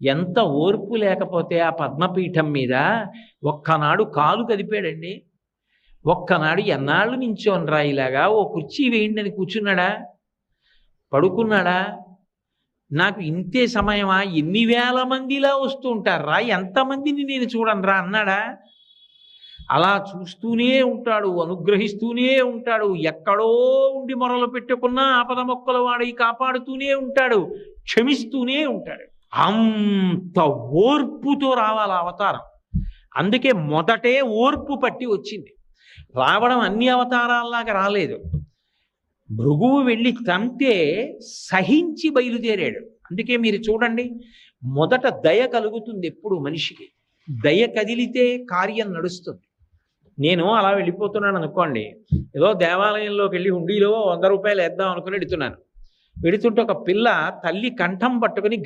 ఎంత ఓర్పు లేకపోతే ఆ పద్మపీఠం మీద ఒక్కనాడు కాలు కదిపాడండి. ఒక్కనాడు ఎన్నాళ్ళు నించోనరా ఇలాగా, ఓ కుర్చీ వేయండి అని కూర్చున్నాడా, పడుకున్నాడా? నాకు ఇంతే సమయమా, ఎన్ని వేల మందిలా వస్తూ ఉంటారా, ఎంతమందిని నేను చూడనురా అన్నాడా? అలా చూస్తూనే ఉంటాడు, అనుగ్రహిస్తూనే ఉంటాడు. ఎక్కడో ఉండి మొరలు పెట్టుకున్నా ఆపద మొక్కల వాడి కాపాడుతూనే ఉంటాడు, క్షమిస్తూనే ఉంటాడు. అంత ఓర్పుతో రావాలి అవతారం. అందుకే మొదటే ఓర్పు పట్టి వచ్చింది. రావడం అన్ని అవతారాల్లాగా రాలేదు. భృగువు వెళ్ళి తంతే సహించి బయలుదేరాడు. అందుకే మీరు చూడండి, మొదట దయ కలుగుతుంది ఎప్పుడు మనిషికి. దయ కదిలితే కార్యం నడుస్తుంది. నేను అలా వెళ్ళిపోతున్నాను అనుకోండి, ఏదో దేవాలయంలోకి వెళ్ళి హుండీలో 100 రూపాయలు వేద్దాం అనుకుని వెడుతున్నాను. వెడుతుంటే ఒక పిల్ల తల్లి కంఠం పట్టుకుని